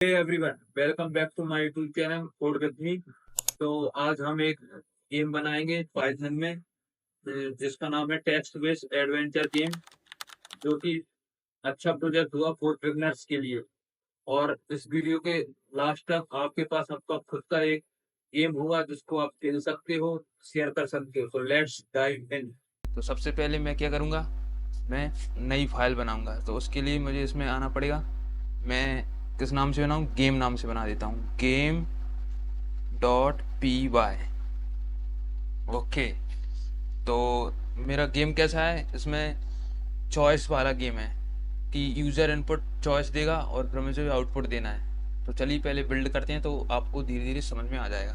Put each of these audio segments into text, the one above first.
Hey everyone, welcome back to my YouTube channel code with me. तो आज हम एक गेम बनाएंगे पाइथन में, जिसका नाम है टेक्स्ट बेस्ड एडवेंचर गेम, जो कि अच्छा प्रोजेक्ट हुआ फॉर बिगनर्स के लिए। और इस वीडियो के लास्ट तक आपके पास आपका खुद का एक गेम होगा जिसको आप खेल सकते हो, शेयर कर सकते हो। So let's dive in. तो सबसे पहले मैं क्या करूँगा, मैं नई फाइल बनाऊँगा। तो उसके लिए मुझे इसमें आना पड़ेगा। मैं किस नाम से बनाऊँ? गेम नाम से बना देता हूँ, game.py। ओके। तो मेरा गेम कैसा है, इसमें चॉइस वाला गेम है कि यूज़र इनपुट चॉइस देगा और फिर मुझे आउटपुट देना है। तो चलिए पहले बिल्ड करते हैं, तो आपको धीरे धीरे समझ में आ जाएगा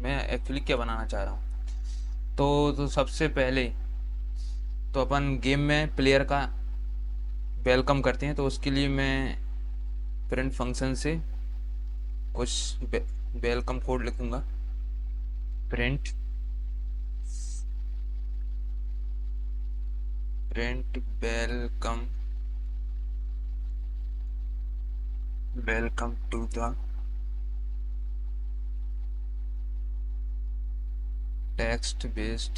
मैं एक्चुअली क्या बनाना चाह रहा हूँ। तो सबसे पहले तो अपन गेम में प्लेयर का वेलकम करते हैं। तो उसके लिए मैं प्रिंट फंक्शन से कुछ वेलकम कोड लिखूंगा। Print print welcome, welcome to the text based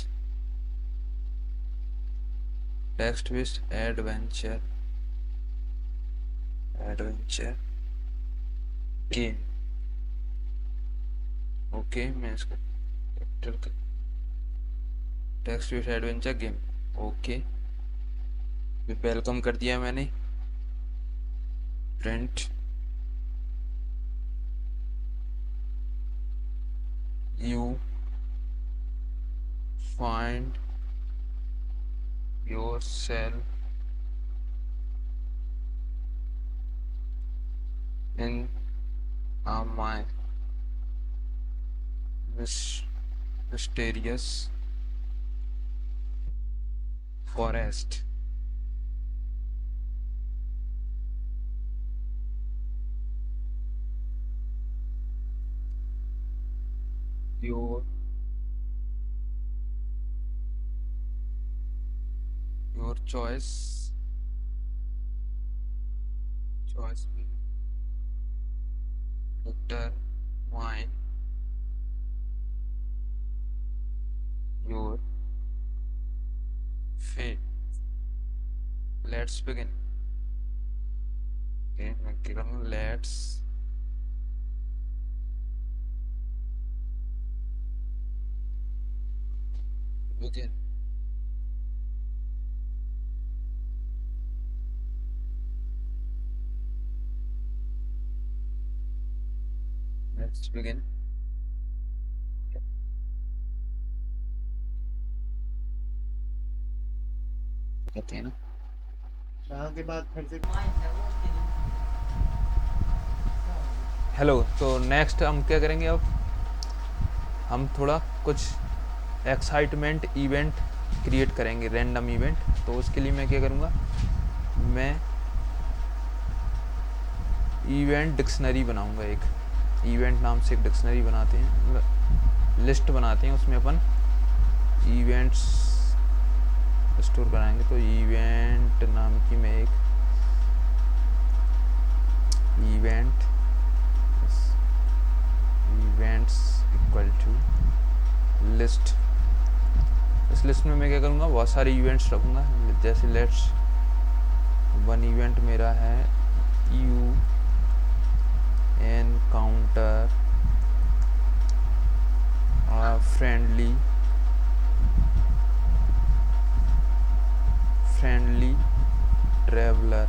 adventure game. Okay, मैं इसको text based adventure game. Okay, welcome कर दिया मैंने। Print you find yourself in a mysterious forest. Your choice will determine your fate. Let's begin. Okay, मैं click करूँगा let's begin. Let's begin. कहते हैं ना, यहाँ के बाद फिर से हेलो। तो नेक्स्ट हम क्या करेंगे, अब हम थोड़ा कुछ एक्साइटमेंट इवेंट क्रिएट करेंगे, रैंडम इवेंट। तो उसके लिए मैं क्या करूँगा, मैं इवेंट डिक्शनरी बनाऊँगा। एक इवेंट नाम से एक डिक्शनरी बनाते हैं, लिस्ट बनाते हैं, उसमें अपन इवेंट्स स्टोर कराएंगे। तो इवेंट नाम की मैं एक इवेंट्स इक्वल टू लिस्ट। इस लिस्ट में मैं क्या करूँगा, बहुत सारे इवेंट्स रखूँगा। जैसे लेट्स वन इवेंट मेरा है you encounter friendly traveller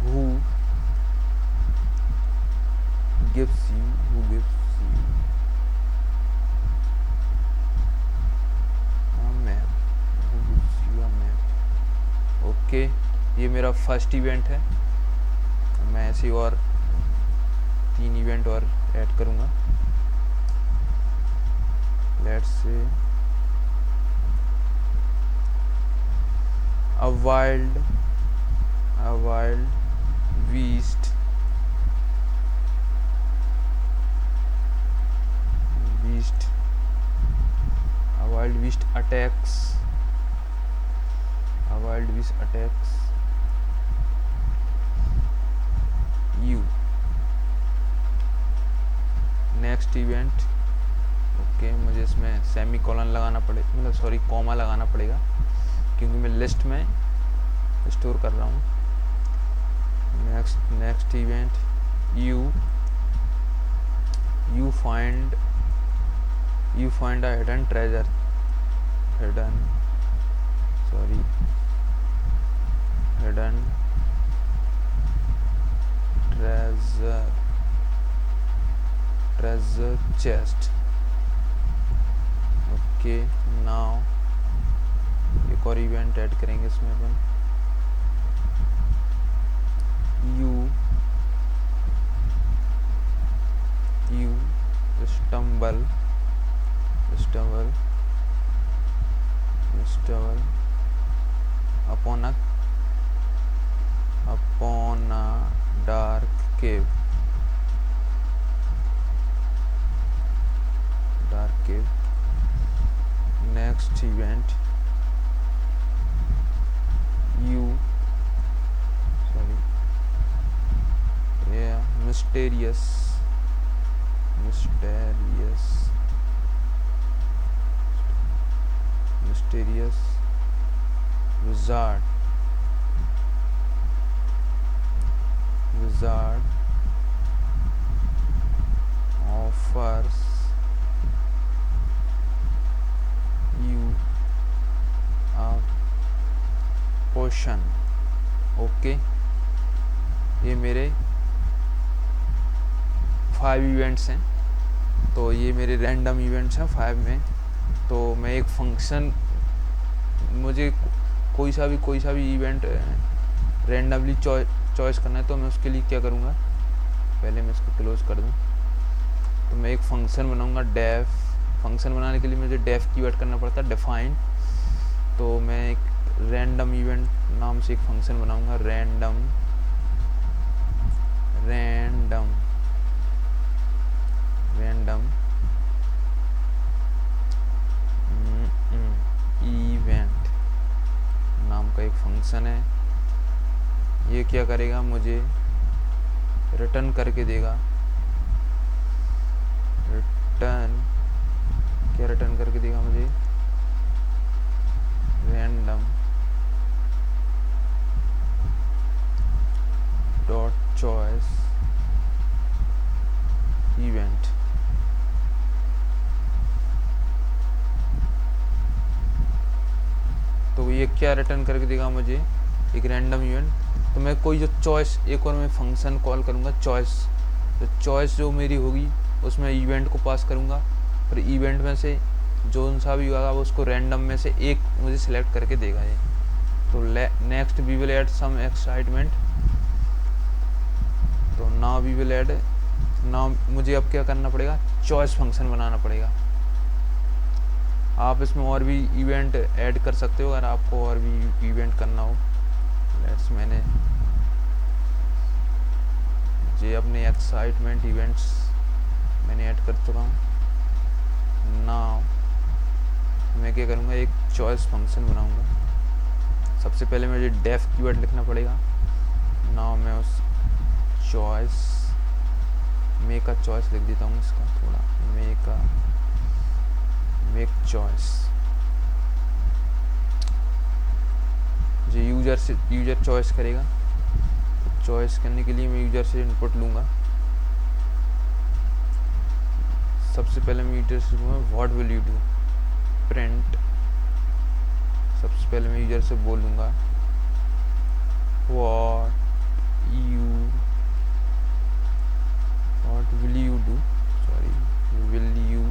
who gives you a map। Okay, ये मेरा फर्स्ट इवेंट है। मैं ऐसे और 3 इवेंट और ऐड करूँगा। Let's say a wild beast attacks इसमें सेमी कॉलन लगाना पड़े, मतलब सॉरी कॉमा लगाना पड़ेगा, क्योंकि मैं लिस्ट में स्टोर कर रहा हूँ। Next event you find a hidden treasure, hidden treasure chest। Okay, now एक और इवेंट ऐड करेंगे इसमें अपन। you stumble upon a dark cave। Next event, mysterious wizard offers you a potion। Okay, ये मेरे 5 इवेंट्स हैं, तो ये मेरे रैंडम इवेंट्स हैं 5 में। तो मैं एक फंक्शन, मुझे कोई सा भी इवेंट रैंडमली चॉइस करना है, तो मैं उसके लिए क्या करूँगा, पहले मैं इसको क्लोज कर दूँ। तो मैं एक फंक्शन बनाऊँगा डेफ। फंक्शन बनाने के लिए मुझे डेफ कीवर्ड करना पड़ता है, डिफाइन। तो मैं एक रैंडम इवेंट नाम से एक फंक्शन बनाऊँगा, रैंडम इवेंट नाम का एक फंक्शन है। ये क्या करेगा, मुझे रिटर्न करके देगा। रिटर्न करके देगा मुझे रैंडम डॉट चॉइस इवेंट। तो ये क्या रिटर्न करके देगा मुझे, एक रैंडम इवेंट। तो मैं कोई जो चॉइस, एक और मैं फंक्शन कॉल करूँगा चॉइस। तो चॉइस जो मेरी होगी उसमें इवेंट को पास करूँगा, और इवेंट में से जो सा भी होगा वो उसको रैंडम में से एक मुझे सिलेक्ट करके देगा ये। तो next we will add some excitement. तो now we will add, now मुझे अब क्या करना पड़ेगा, चॉइस फंक्शन बनाना पड़ेगा। आप इसमें और भी इवेंट ऐड कर सकते हो अगर आपको और भी इवेंट करना हो। लेट्स, मैंने ये अपने एक्साइटमेंट इवेंट्स मैंने ऐड कर चुका हूँ। नाउ मैं क्या करूँगा, एक चॉइस फंक्शन बनाऊँगा। सबसे पहले मुझे डेफ कीवर्ड लिखना पड़ेगा। नाउ मैं उस चॉइस, मेक अ चॉइस लिख देता हूँ इसका थोड़ा, मेक चॉइस। जो यूजर चॉइस करेगा, तो चॉइस करने के लिए मैं यूजर से इनपुट लूँगा। सबसे पहले मैं यूजर से लूँगा what will you do, print. सबसे पहले मैं यूजर से बोलूँगा what will you do, will you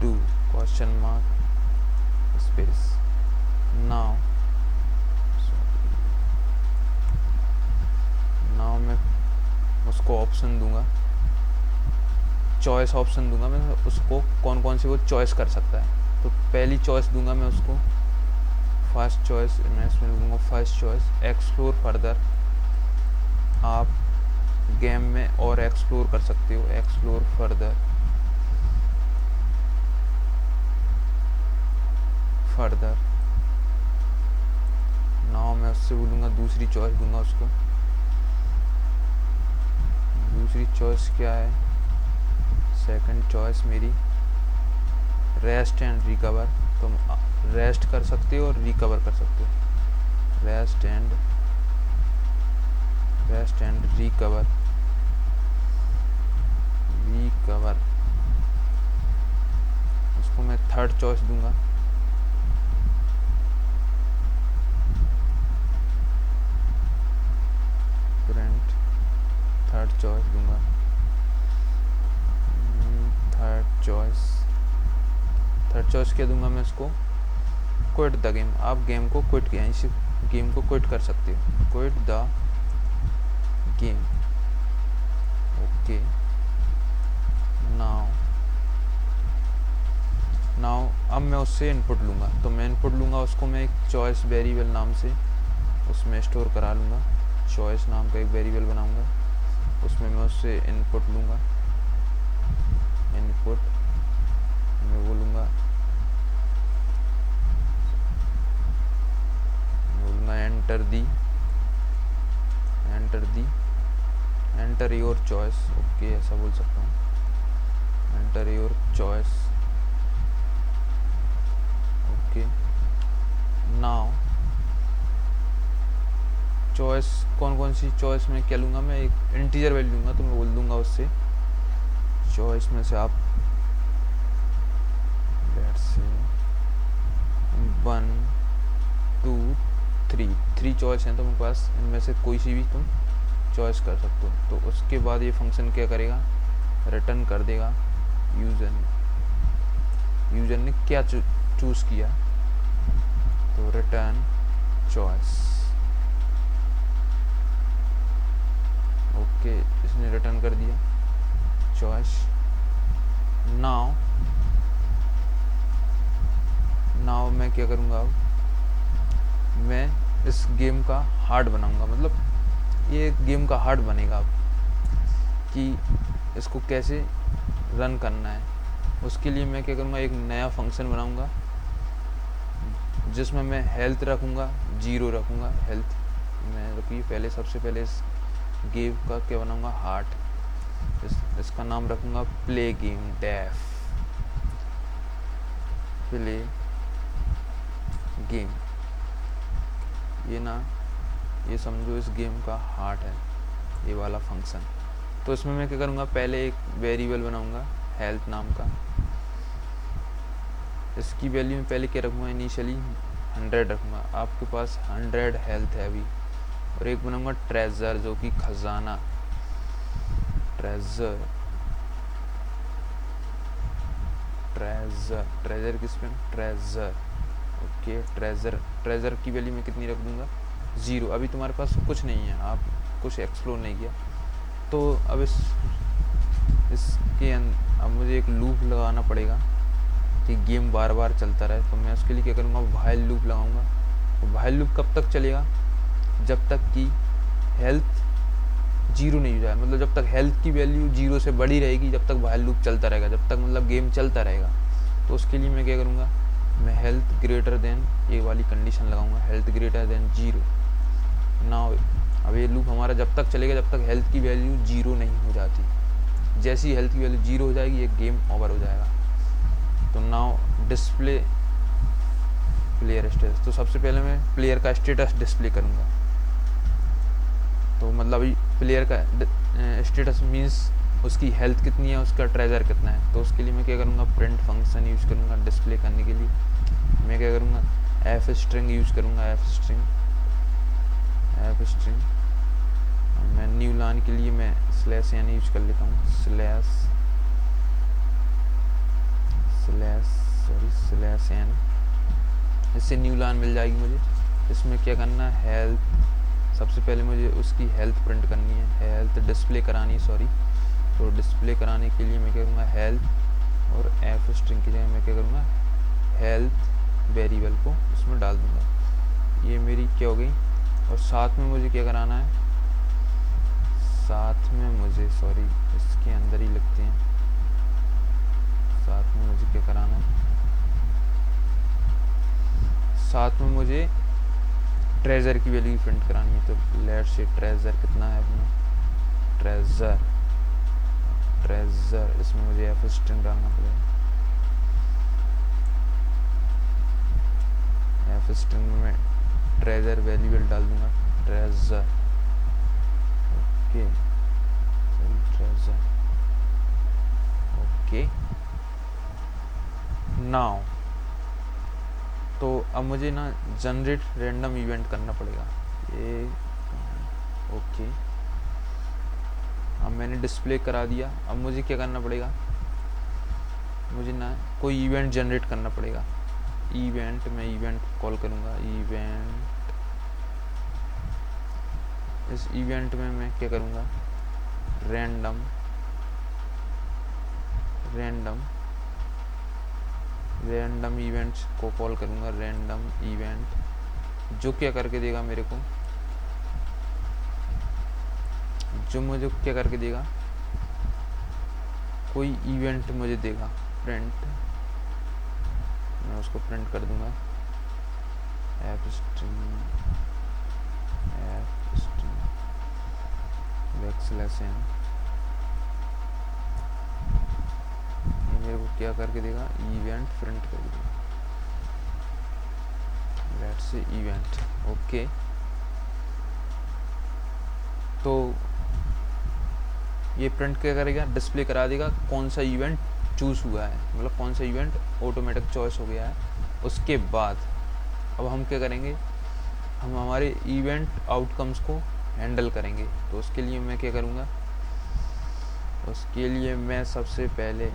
do question mark space. Now मैं उसको ऑप्शन दूंगा, चॉइस ऑप्शन दूंगा मैं उसको, कौन कौन सी वो चॉइस कर सकता है। तो पहली चॉइस दूंगा मैं उसको फर्स्ट चॉइस, मैं इसमें दूंगा फर्स्ट चॉइस एक्सप्लोर फर्दर। आप गेम में और एक्सप्लोर कर सकते हो, एक्सप्लोर फर्दर। नाउ मैं उससे बोलूँगा दूसरी चॉइस दूंगा उसको। दूसरी चॉइस क्या है, सेकंड चॉइस मेरी रेस्ट एंड रिकवर, तुम रेस्ट कर सकते हो और रिकवर कर सकते हो। रेस्ट एंड रिकवर, उसको मैं थर्ड चॉइस दूंगा। प्रिंट थर्ड चॉइस दूंगा। थर्ड चॉइस क्या दूंगा मैं इसको? Quit the game. आप गेम को क्विट किया, इस गेम को क्विट कर सकते हो। Quit the game. Okay, now अब मैं उससे इनपुट लूँगा। तो मैं इनपुट लूँगा उसको मैं एक चॉइस वेरिएबल नाम से उसमें स्टोर करा लूँगा। चॉइस नाम का एक वेरिएबल बनाऊँगा, उसमें मैं उससे इनपुट लूँगा। इनपुट मैं बोलूँगा एंटर योर चॉइस। ओके, ऐसा बोल सकता हूँ, enter your choice. Okay, now choice कौन सी चॉइस में क्या लूँगा मैं? एक इंटीजर वैल्यू लूँगा। तो मैं बोल दूँगा उससे चॉइस में से आप लेट्स से 1 2 3 चॉइस हैं तो मेरे पास, इनमें से कोई सी भी तुम चॉइस कर सकते हो। तो उसके बाद ये फंक्शन क्या करेगा? रिटर्न कर देगा यूज़र ने क्या चूज़ किया। तो रिटर्न चॉइस। ओके, इसने रिटर्न कर दिया चॉइस। नाउ मैं क्या करूँगा? अब मैं इस गेम का हार्ड बनाऊँगा, मतलब ये गेम का हार्ड बनेगा अब कि इसको कैसे रन करना है। उसके लिए मैं क्या करूँगा? एक नया फंक्शन बनाऊँगा जिसमें मैं हेल्थ रखूँगा, 0 रखूँगा। हेल्थ मैं रुकिए, पहले सबसे पहले इस गेम का क्या बनाऊँगा? हार्ट। इसका नाम रखूँगा play game def. Play game, ये समझो इस गेम का हार्ट है ये वाला फंक्शन। तो इसमें मैं क्या करूँगा? पहले एक वेरिएबल बनाऊँगा हेल्थ नाम का। इसकी वैल्यू में पहले क्या रखूँगा? इनिशियली 100 रखूँगा। आपके पास 100 हेल्थ है अभी। और एक बनाऊँगा ट्रेजर, जो कि खजाना। ट्रेजर किस पे? ट्रेजर। ओके, ट्रेजर की वैल्यू में कितनी रख दूँगा? 0। अभी तुम्हारे पास कुछ नहीं है, आप कुछ एक्सप्लोर नहीं किया। तो अब इसके अब मुझे एक लूप लगाना पड़ेगा कि गेम बार बार चलता रहे। तो मैं उसके लिए क्या करूँगा? व्हाइल लूप लगाऊंगा। तो व्हाइल लूप कब तक चलेगा? जब तक कि हेल्थ 0 नहीं हो जाए, मतलब जब तक हेल्थ की वैल्यू 0 से बड़ी रहेगी जब तक व्हाइल लूप चलता रहेगा, जब तक मतलब गेम चलता रहेगा। तो उसके लिए मैं क्या करूँगा? मैं हेल्थ ग्रेटर देन ये वाली कंडीशन लगाऊंगा, हेल्थ ग्रेटर देन 0। नाउ अब ये लूप हमारा जब तक चलेगा जब तक हेल्थ की वैल्यू 0 नहीं हो जाती। जैसी हेल्थ की वैल्यू 0 हो जाएगी ये गेम ओवर हो जाएगा। तो नाउ डिस्प्ले प्लेयर स्टेटस। तो सबसे पहले मैं प्लेयर का स्टेटस डिस्प्ले करूँगा। तो मतलब अभी प्लेयर का स्टेटस मीन्स उसकी हेल्थ कितनी है, उसका ट्रेजर कितना है। तो उसके लिए मैं क्या करूँगा? प्रिंट फंक्शन यूज़ करूँगा डिस्प्ले करने के लिए। मैं क्या करूँगा? एफ स्ट्रिंग यूज़ करूँगा। एफ स्ट्रिंग मैं न्यू लाइन के लिए मैं /n यूज़ कर लेता हूँ। /n, इससे न्यू लाइन मिल जाएगी मुझे। इसमें क्या करना है? हेल्थ। सबसे पहले मुझे उसकी हेल्थ प्रिंट करनी है, हेल्थ डिस्प्ले करानी, सॉरी। तो डिस्प्ले कराने के लिए मैं क्या करूँगा? हेल्थ और एफ स्ट्रिंग की जगह मैं क्या करूँगा? हेल्थ वेरिएबल को उसमें डाल दूँगा। ये मेरी क्या हो गई। और साथ में मुझे क्या कराना है? साथ में मुझे, सॉरी इसके अंदर ही लिखते हैं। साथ में मुझे क्या कराना है? साथ में मुझे ट्रेजर की वैल्यू प्रिंट करानी है। तो लेट्स से ट्रेजर कितना है अपना? ट्रेजर इसमें मुझे एफ स्ट्रिंग डालना पड़ेगा। एफ स्ट्रिंग में ट्रेजर वेरिएबल डाल दूंगा, treasure, okay, treasure, okay. Now तो अब मुझे ना जनरेट रैंडम इवेंट करना पड़ेगा, ये ओके। अब मैंने डिस्प्ले करा दिया। अब मुझे क्या करना पड़ेगा, मुझे ना कोई इवेंट जनरेट करना पड़ेगा। इवेंट, मैं इवेंट कॉल करूँगा, इवेंट। इस इवेंट में मैं क्या करूँगा, रैंडम, रैंडम, रैंडम इवेंट्स को कॉल करूँगा, रैंडम इवेंट, जो क्या करके देगा मेरे को, जो मुझे क्या करके देगा, कोई इवेंट मुझे देगा, प्रिंट, मैं उसको प्रिंट कर दूंगा, F string, F string backslash n, ये मेरे को क्या करके देगा, इवेंट प्रिंट कर देगा, लेट्स से इवेंट, ओके। तो ये प्रिंट क्या करेगा, डिस्प्ले करा देगा कौन सा इवेंट चूज़ हुआ है, मतलब कौन सा इवेंट ऑटोमेटिक चॉइस हो गया है। उसके बाद अब हम क्या करेंगे, हम हमारे इवेंट आउटकम्स को हैंडल करेंगे। तो उसके लिए मैं क्या करूँगा, उसके लिए मैं सबसे पहले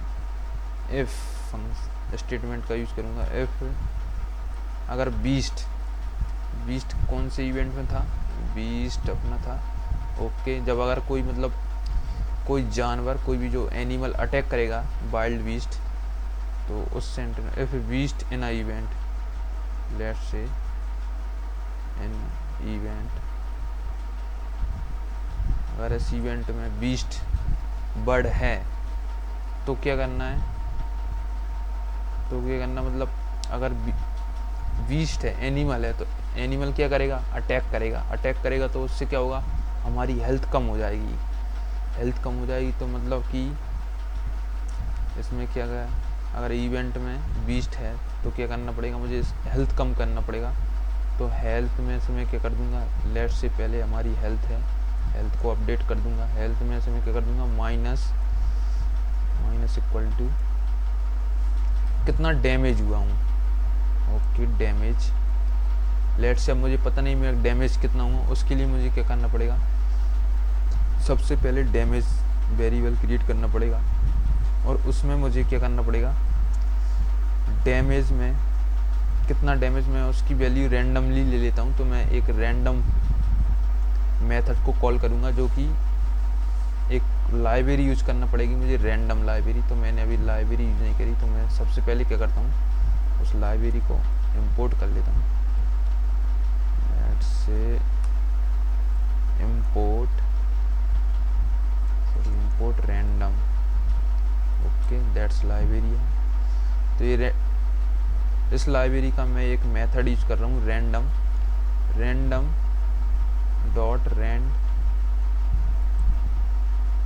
इफ़ स्टेटमेंट का यूज़ करूँगा। इफ़ अगर बीस्ट, बीस्ट कौन से इवेंट में था, बीस्ट अपना था, ओके। जब अगर कोई मतलब कोई जानवर, कोई भी जो एनिमल अटैक करेगा, वाइल्ड बीस्ट, तो उस centre if beast in a event, let's say in event, अगर इस इवेंट में बीस्ट बर्ड है तो क्या करना है, तो क्या करना मतलब अगर बीस्ट है, एनिमल है, तो एनिमल क्या करेगा, अटैक करेगा, अटैक करेगा तो उससे क्या होगा, हमारी हेल्थ कम हो जाएगी, हेल्थ कम हो जाएगी। तो मतलब कि इसमें क्या है, अगर इवेंट में बीस्ट है तो क्या करना पड़ेगा, मुझे हेल्थ कम करना पड़ेगा। तो हेल्थ में से मैं क्या कर दूंगा, लेट से पहले हमारी हेल्थ है, हेल्थ को अपडेट कर दूंगा। हेल्थ में से मैं क्या कर दूंगा, माइनस, माइनस इक्वल टू कितना डैमेज हुआ हूँ, ओके, डैमेज। लेट से अब मुझे पता नहीं मैं डैमेज कितना हुआ, उसके लिए मुझे क्या करना पड़ेगा, सबसे पहले डैमेज वेरिएबल क्रिएट करना पड़ेगा, और उसमें मुझे क्या करना पड़ेगा, डैमेज में कितना डैमेज, मैं उसकी वैल्यू रैंडमली ले लेता हूँ। तो मैं एक रैंडम मेथड को कॉल करूँगा, जो कि एक लाइब्रेरी यूज करना पड़ेगी मुझे, रैंडम लाइब्रेरी। तो मैंने अभी लाइब्रेरी यूज नहीं करी, तो मैं सबसे पहले क्या करता हूँ, उस लाइब्रेरी को इंपोर्ट कर लेता हूँ। Let's say import random, okay, that's library है। तो ये इस लाइब्रेरी का मैं एक मेथड यूज कर रहा हूँ, random, random dot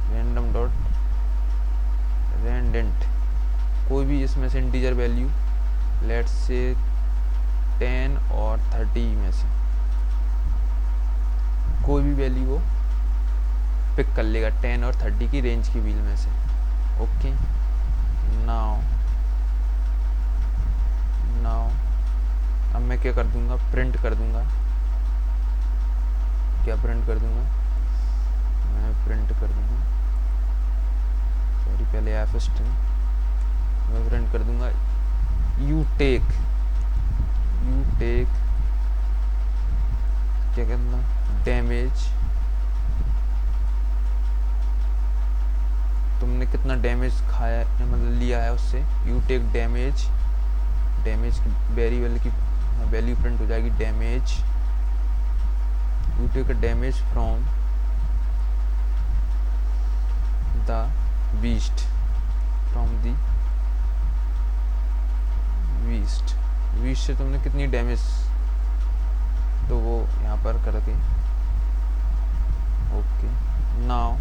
random dot randint, कोई भी इसमें से इंटीजर वैल्यू, लेट्स से 10 और 30 में से कोई भी वैल्यू वो पिक कर लेगा, 10 और 30 की रेंज की व्हील में से, ओके। नाउ अब मैं क्या कर दूंगा, प्रिंट कर दूंगा, क्या प्रिंट कर दूंगा, मैं प्रिंट कर दूंगा, सॉरी, पहले एफ स्ट्रिंग, मैं प्रिंट कर दूंगा, यू टेक क्या करना, डैमेज, तुमने कितना डैमेज खाया है, मतलब लिया है उससे, यू टेक डैमेज, डैमेज की वेरिएबल की वैल्यू प्रिंट हो जाएगी, damage, you take damage from the beast, from the beast, beast से तुमने कितनी डैमेज, तो वो यहाँ पर करके, ओके। नाउ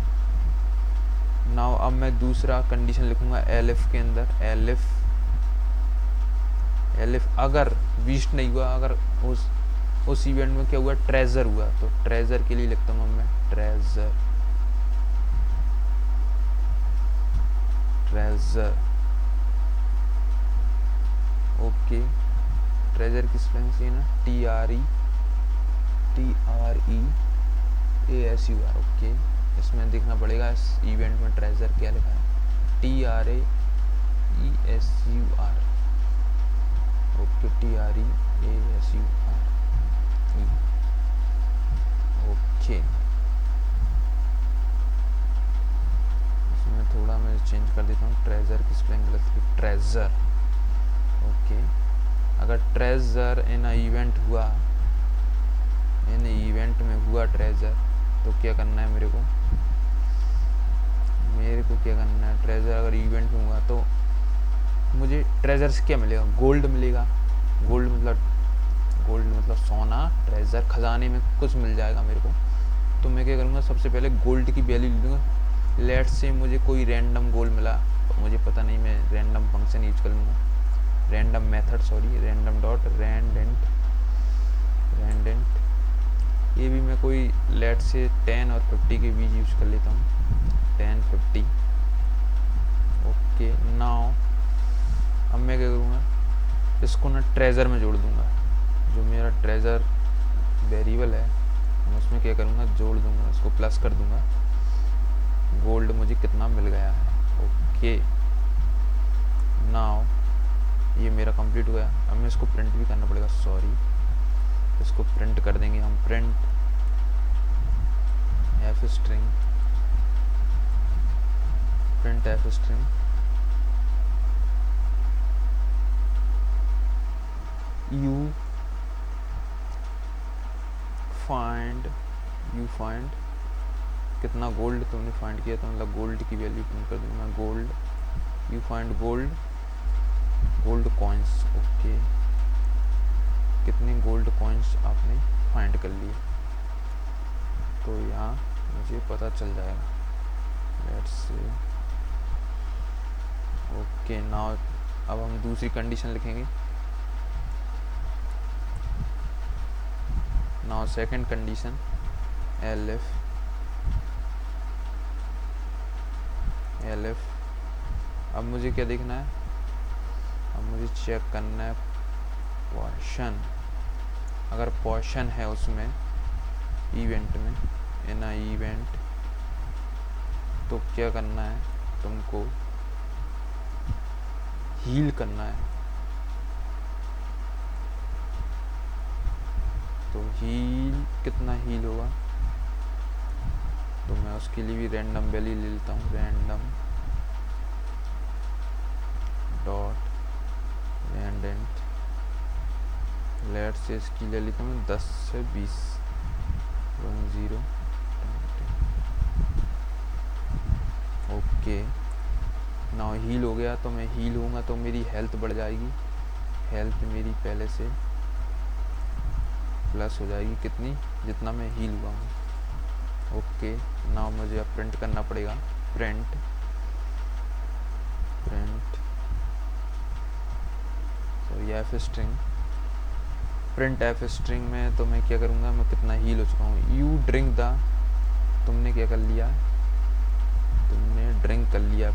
अब मैं दूसरा कंडीशन लिखूंगा एलिफ के अंदर, एलिफ एलिफ अगर बीस्ट नहीं हुआ, अगर उस इवेंट में क्या हुआ, ट्रेजर हुआ, तो ट्रेजर के लिए लिखता हूँ मैं ट्रेजर। Treasure okay. ट्रेजर की स्पेलिंग सही है ना, TREASUR। ओके, इसमें देखना पड़ेगा इस इवेंट में ट्रेजर क्या लिखा है, TREASUR। Okay, TREASUR। ओके, इसमें थोड़ा मैं चेंज कर देता हूँ, ट्रेजर की स्पेलिंग गलत थी, ट्रेजर। ओके, अगर ट्रेजर इन इवेंट हुआ, इन इवेंट में हुआ ट्रेजर, तो क्या करना है मेरे को क्या करना है, ट्रेजर अगर इवेंट में हुआ तो मुझे ट्रेजर से क्या मिलेगा, गोल्ड मिलेगा। गोल्ड मतलब सोना, ट्रेजर खजाने में कुछ मिल जाएगा मेरे को। तो मैं क्या करूँगा, सबसे पहले गोल्ड की वैल्यू ले लूँगा। लेट से मुझे कोई रैंडम गोल्ड मिला, तो मुझे पता नहीं, मैं रैंडम फंक्शन यूज कर लूँगा, random method, sorry, random dot randint. ये भी मैं कोई लेट से 10 और 50 के बीच यूज कर लेता हूँ, 10 50। ओके, नाउ अब मैं क्या करूँगा, इसको ना ट्रेजर में जोड़ दूँगा। जो मेरा ट्रेजर वेरिएबल है, मैं उसमें क्या करूँगा, जोड़ दूँगा, इसको प्लस कर दूँगा। गोल्ड मुझे कितना मिल गया है। ओके, नाउ ये मेरा कंप्लीट हो गया। अब मैं इसको प्रिंट भी करना पड़ेगा, सॉरी, इसको प्रिंट कर देंगे हम, print F string, print F string you find कितना गोल्ड तुमने फाइंड किया, तो मतलब गोल्ड की वैल्यू प्रिंट कर दूंगा, gold, you find gold coins. Okay, कितने गोल्ड कॉइन्स आपने फाइंड कर लिए, तो यहाँ मुझे पता चल जाएगा। लेट्स से ओके, नाउ अब हम दूसरी कंडीशन लिखेंगे। नाउ सेकंड कंडीशन, एलिफ अब मुझे क्या देखना है, अब मुझे चेक करना है पोर्शन। अगर पोर्शन है उसमें इवेंट में, इन इवेंट, तो क्या करना है, तुमको हील करना है। तो हील, कितना हील होगा, तो मैं उसके लिए भी रैंडम वैल्यू ले लेता हूँ, रैंडम डॉट रैंडेंट। लेट से इसकी ले लेता हूँ 10 से 20, 10। ओके, नाउ हील हो गया, तो मैं हील होऊंगा तो मेरी हेल्थ बढ़ जाएगी, हेल्थ मेरी पहले से प्लस हो जाएगी, कितनी, जितना मैं हील हुआ हूँ। ओके, नाउ मुझे अब प्रिंट करना पड़ेगा, print sorry F string, print F string में तो मैं क्या करूँगा, मैं कितना हील हो चुका हूँ। यू ड्रिंक द, तुमने क्या कर लिया, तुमने ड्रिंक कर लिया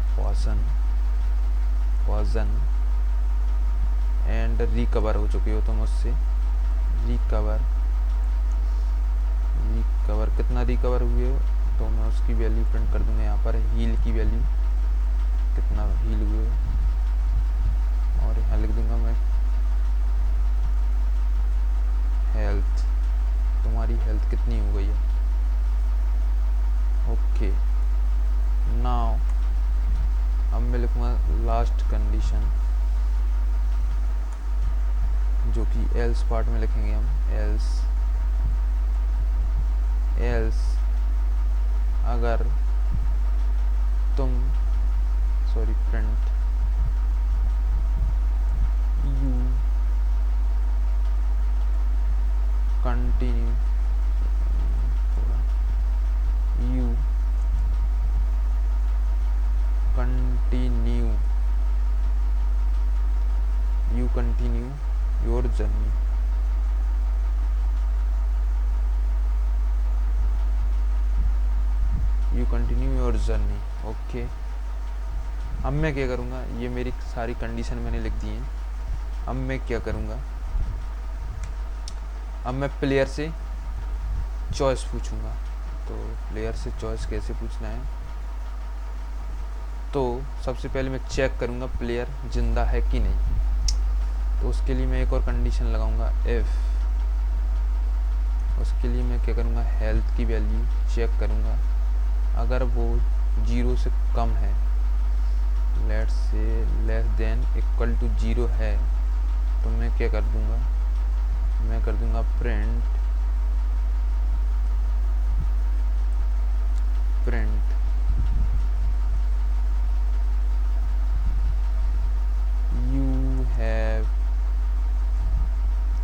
पॉइजन एंड रिकवर हो चुके हो तुम उससे, रिकवर कितना रिकवर हुए हो, तो मैं उसकी वैल्यू प्रिंट कर दूंगा यहाँ पर, हील की वैल्यू, कितना हील हुए हो, और यहाँ लिख दूंगा मैं हेल्थ, तुम्हारी हेल्थ कितनी हो गई है। ओके, नाउ अब मैं लिखूँगा लास्ट कंडीशन, जो कि एल्स पार्ट में लिखेंगे हम, एल्स अगर तुम, sorry, print you continue, you continue continue your journey. Okay, अब मैं क्या करूँगा, ये मेरी सारी कंडीशन मैंने लिख दी हैं। अब मैं क्या करूँगा, अब मैं प्लेयर से चॉइस पूछूंगा। तो प्लेयर से चॉइस कैसे पूछना है, तो सबसे पहले मैं चेक करूंगा प्लेयर जिंदा है कि नहीं। तो उसके लिए मैं एक और कंडीशन लगाऊंगा इफ़। उसके लिए मैं क्या करूंगा, हेल्थ की वैल्यू चेक करूंगा। अगर वो 0 से कम है, let's say less than equal to 0 है, तो मैं क्या कर दूंगा, मैं कर दूंगा print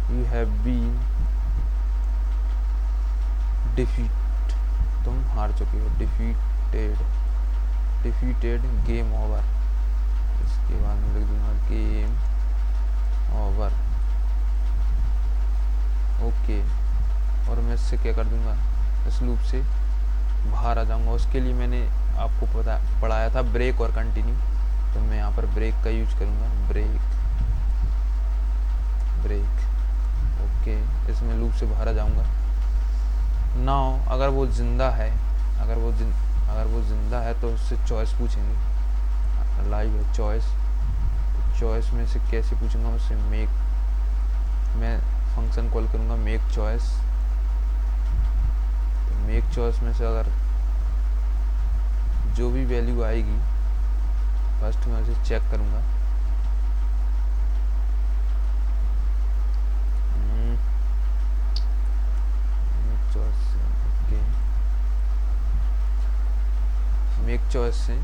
you have been defeat, तुम हार चुके हो, defeated गेम ओवर। इसके बाद मैं लिख दूंगा गेम ओवर। ओके, और मैं इससे क्या कर दूंगा, इस लूप से बाहर आ जाऊंगा। उसके लिए मैंने आपको पढ़ाया था ब्रेक और कंटिन्यू, तो मैं यहाँ पर ब्रेक का यूज करूँगा, ब्रेक। ओके, इसमें लूप से बाहर आ जाऊँगा। नाउ अगर वो जिंदा है, अगर वो जिंदा है तो उससे चॉइस पूछेंगे। लाइव है चॉइस, तो चॉइस में से कैसे पूछूंगा, उससे मैं फंक्शन कॉल करूँगा मेक चॉइस। तो मेक चॉइस में से अगर जो भी वैल्यू आएगी, फर्स्ट मैं उसे चेक करूँगा। मेक चॉइस से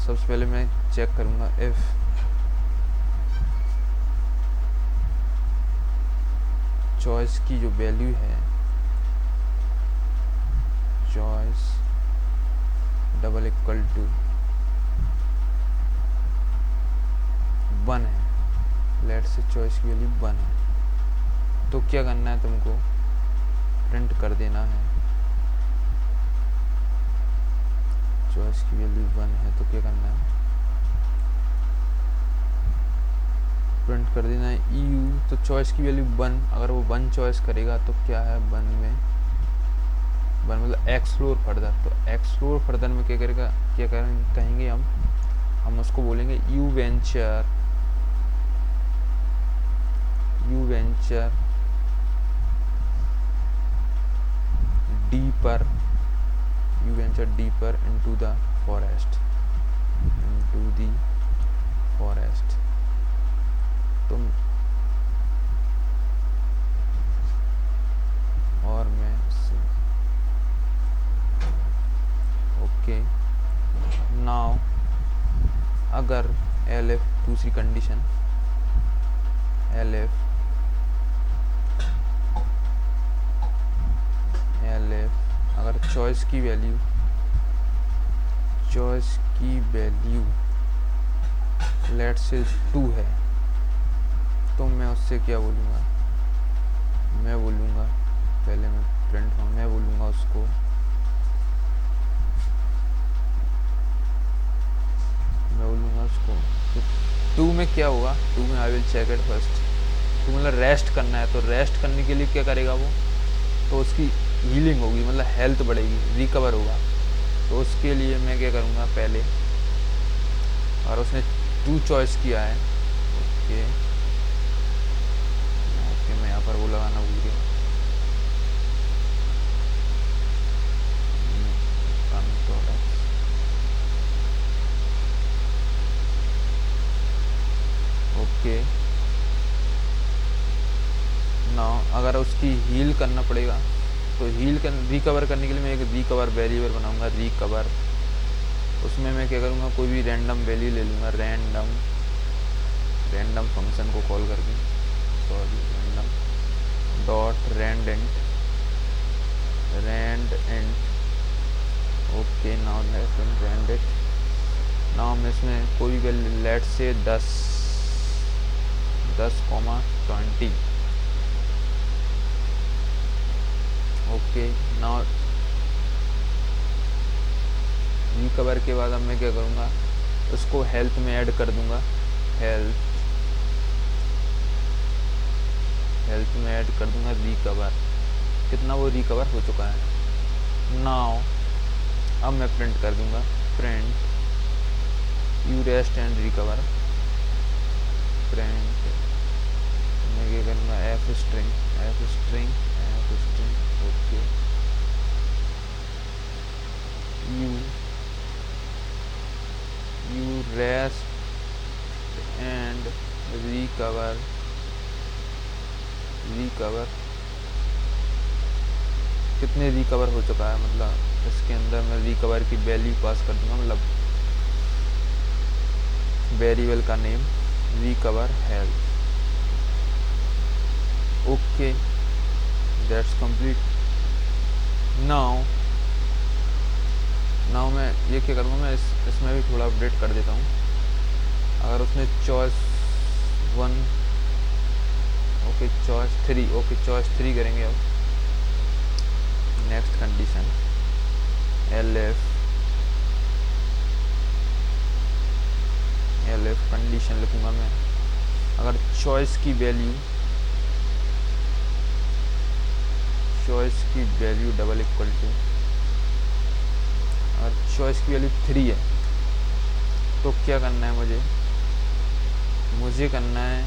सबसे पहले मैं चेक करूँगा इफ़ चॉइस की जो वैल्यू है, चॉइस डबल इक्वल टू 1 है। लेट से चॉइस की वैल्यू 1 है, तो क्या करना है, तुमको प्रिंट कर देना है। चॉइस की वैल्यू 1 है तो क्या करना है, प्रिंट कर देना है EU। तो चॉइस की वैल्यू 1, अगर वो 1 चॉइस करेगा तो क्या है, 1 में 1 मतलब एक्सप्लोर फर्दर। तो एक्सप्लोर फर्दर में क्या करेगा, क्या कहेंगे हम उसको बोलेंगे you venture deeper into the forest, तुम और मैं ओके। नाउ अगर LF दूसरी कंडीशन, LF अगर चॉइस की वैल्यू लेट से 2 है, तो मैं उससे क्या बोलूँगा, मैं बोलूँगा पहले मैं प्रिंट हूँ, मैं बोलूँगा उसको तो 2 में क्या होगा, 2 में I will check it first. तो मतलब रेस्ट करना है, तो रेस्ट करने के लिए क्या करेगा वो, तो उसकी हीलिंग होगी, मतलब हेल्थ बढ़ेगी, रिकवर होगा। तो उसके लिए मैं क्या करूँगा पहले, और उसने 2 चॉइस किया है, ओके मैं यहाँ पर वो लगाना भूल गया, ओके। नाउ अगर उसकी हील करना पड़ेगा, तो रिकवर करने के लिए मैं एक रिकवर वेरिएबल बनाऊंगा, रिकवर। उसमें मैं क्या करूँगा, कोई भी रैंडम वैल्यू ले लूँगा, रैंडम फंक्शन को कॉल करके, random dot rand and okay. Now rand it. Now मैं इसमें कोई भी वैल्यू लेट से 10,20 ओके। नाउ रिकवर के बाद अब मैं क्या करूँगा, उसको हेल्थ में ऐड कर दूँगा। हेल्थ में ऐड कर दूँगा रिकवर। कितना वो रिकवर हो चुका है। नाउ अब मैं प्रिंट कर दूँगा, print you rest and recover. Print मैं क्या करूँगा, F string okay. You rest and recover. कितने रिकवर हो चुका है, मतलब इसके अंदर मैं रिकवर की वैल्यू पास कर दूंगा, मतलब वेरिएबल का name recover health. Okay that's complete. Now मैं ये क्या करूँगा, मैं इसमें भी थोड़ा अपडेट कर देता हूँ। अगर उसने choice 1 okay choice 3 okay choice 3 करेंगे। अब नेक्स्ट कंडीशन एलएफ कंडीशन लिखूँगा मैं। अगर चॉइस की वैल्यू डबल इक्वल टू, अगर चॉइस की वैल्यू 3 है तो क्या करना है मुझे करना है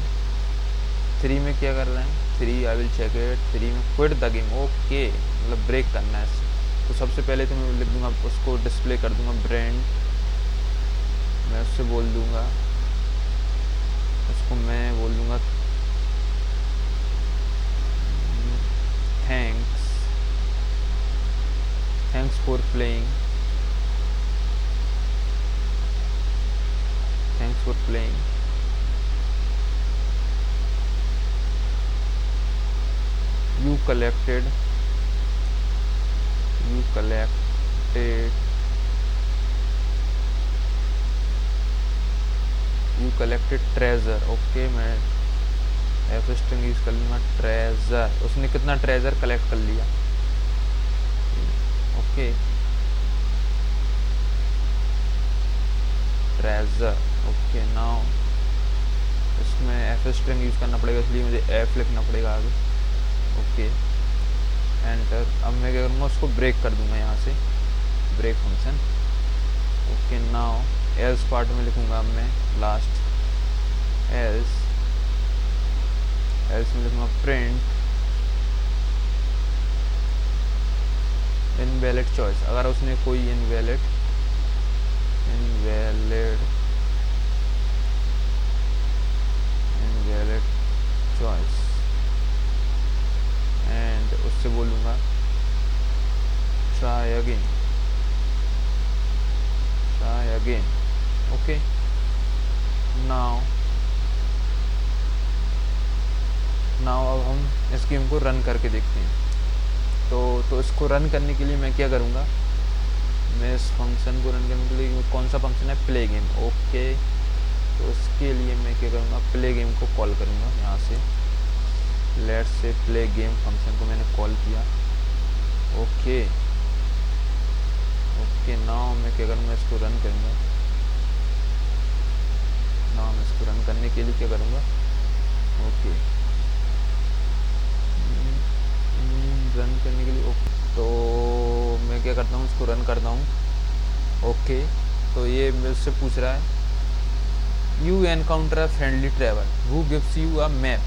3 में क्या कर रहे हैं, 3 आई विल चेक इट, 3 में क्विट द गेम। ओके मतलब ब्रेक करना है। तो सबसे पहले तो मैं लिख दूंगा, उसको डिस्प्ले कर दूंगा ब्रांड। मैं उससे बोल दूंगा, उसको मैं बोल दूंगा thanks for playing. You collected treasure। Okay मैं एफ स्ट्रिंग यूज कर लूँगा ट्रेजर। उसने कितना ट्रेजर कलेक्ट कर लिया। Okay treasure okay. नाउ इसमें एफ स्ट्रिंग यूज करना पड़ेगा, इसलिए मुझे एफ लिखना पड़ेगा आगे। Okay enter. अब मैं क्या करूँगा, उसको ब्रेक कर दूंगा यहाँ से, break function. Okay now else part में लिखूँगा अब मैं लास्ट एल्स में लिखूँगा प्रिंट इनवैलिड चॉइस। अगर उसने कोई इनवैलिड चॉइस एंड उससे बोलूँगा ट्राई अगेन। ओके नाउ अब हम इस गेम को रन करके देखते हैं। तो इसको रन करने के लिए मैं क्या करूँगा, मैं इस फंक्शन को रन करने के लिए, कौन सा फंक्शन है, प्ले गेम। ओके तो इसके लिए मैं क्या करूँगा, प्ले गेम को कॉल करूँगा यहाँ से। Let's say play game function को मैंने कॉल किया। ओके नाउ मैं क्या करूँगा, इसको रन करूँगा। नाउ मैं इसको रन करने के लिए क्या करूँगा, ओके रन करने के लिए तो मैं क्या करता हूँ, इसको रन करता हूँ। ओके तो ये मुझसे पूछ रहा है you encounter a friendly travel who gives you a map,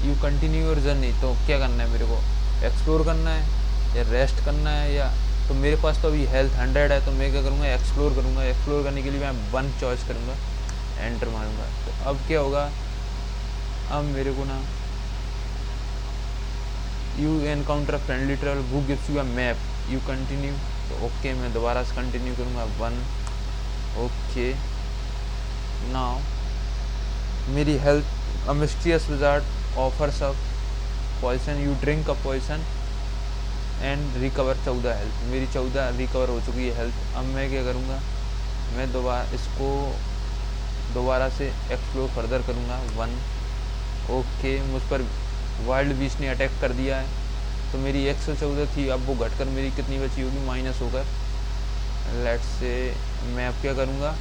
you continue your journey. तो क्या करना है, मेरे को एक्सप्लोर करना है या रेस्ट करना है, या तो मेरे पास तो अभी हेल्थ 100 है, तो मैं क्या करूँगा, एक्सप्लोर करूँगा। एक्सप्लोर करने के लिए मैं 1 चॉइस करूँगा, एंटर मारूँगा। तो अब क्या होगा, अब मेरे को ना you encounter friendly travel who gives you a map, you continue. तो ओके मैं दोबारा से कंटिन्यू करूँगा 1। ओके नाउ मेरी health, a mysterious wizard offers a poison, you drink a poison and recover 14 health. मेरी 14 रिकवर हो चुकी है हेल्थ। अब मैं क्या करूँगा, मैं इसको दोबारा से एक्सप्लोर फर्दर करूँगा 1। ओके मुझ पर वाइल्ड बीस्ट ने अटैक कर दिया है, तो मेरी 114 थी, अब वो घटकर मेरी कितनी बची होगी, माइनस होकर लेट्स से मैं अब क्या करूँगा,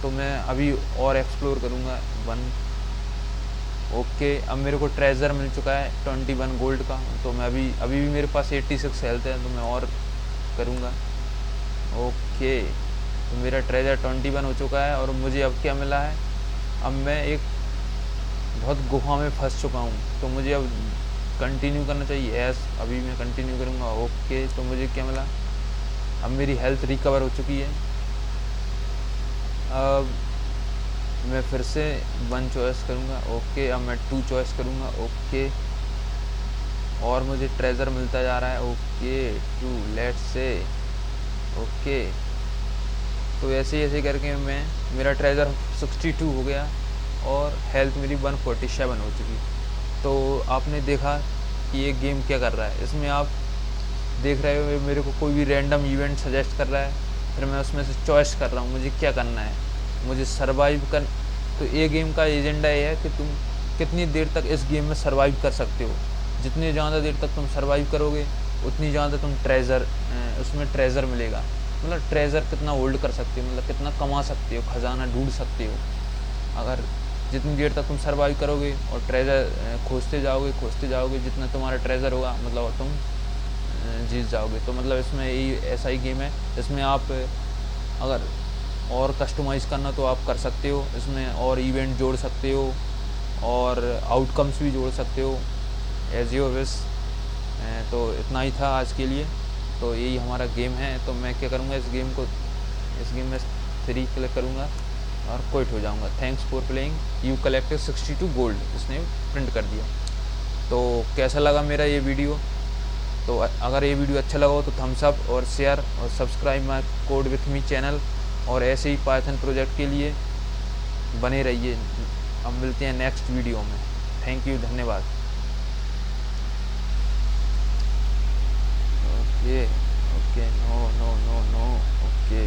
तो मैं अभी और एक्सप्लोर करूँगा 1। ओके, अब मेरे को ट्रेजर मिल चुका है 21 गोल्ड का, तो मैं अभी भी मेरे पास 86 हेल्थ है, तो मैं और करूँगा। ओके, तो मेरा ट्रेजर 21 हो चुका है और मुझे अब क्या मिला है, अब मैं एक बहुत गुफा में फंस चुका हूँ, तो मुझे अब कंटिन्यू करना चाहिए। यस, अभी मैं कंटिन्यू करूँगा। ओके, तो मुझे क्या मिला, अब मेरी हेल्थ रिकवर हो चुकी है। अब मैं फिर से 1 चॉइस करूँगा। ओके, अब मैं 2 चॉइस करूँगा। ओके, और मुझे ट्रेजर मिलता जा रहा है। Okay 2, let's say. ओके, तो ऐसे ऐसे करके मेरा ट्रेजर 62 हो गया और हेल्थ मेरी 147 हो चुकी। तो आपने देखा कि ये गेम क्या कर रहा है। इसमें आप देख रहे हो मेरे को कोई भी रैंडम इवेंट सजेस्ट कर रहा है, फिर मैं उसमें से चॉइस कर रहा हूँ मुझे क्या करना है। मुझे सर्वाइव कर, तो ये गेम का एजेंडा ये है कि तुम कितनी देर तक इस गेम में सर्वाइव कर सकते हो। जितनी ज़्यादा देर तक तुम सर्वाइव करोगे उतनी ज़्यादा तुम उसमें ट्रेजर मिलेगा। मतलब ट्रेजर कितना होल्ड कर सकते हो, मतलब कितना कमा सकते हो, खजाना ढूंढ सकते हो। अगर जितनी देर तक तुम सर्वाइव करोगे और ट्रेजर खोजते जाओगे, जितना तुम्हारा ट्रेजर होगा मतलब तुम जीत जाओगे। तो मतलब इसमें यही ऐसा ही गेम है। इसमें आप अगर और कस्टमाइज़ करना तो आप कर सकते हो, इसमें और इवेंट जोड़ सकते हो और आउटकम्स भी जोड़ सकते हो, एज योर विश। तो इतना ही था आज के लिए। तो यही हमारा गेम है। तो मैं क्या करूँगा, इस गेम में 3 क्लिक करूँगा और क्विट हो जाऊँगा। Thanks for playing, you collected 62 gold, इसने प्रिंट कर दिया। तो कैसा लगा मेरा ये वीडियो, तो अगर ये वीडियो अच्छा लगा हो तो थम्स अप और शेयर और subscribe my code with me channel, और ऐसे ही पाइथन प्रोजेक्ट के लिए बने रहिए। हम मिलते हैं नेक्स्ट वीडियो में। थैंक यू, धन्यवाद। Okay okay, no no no no, okay.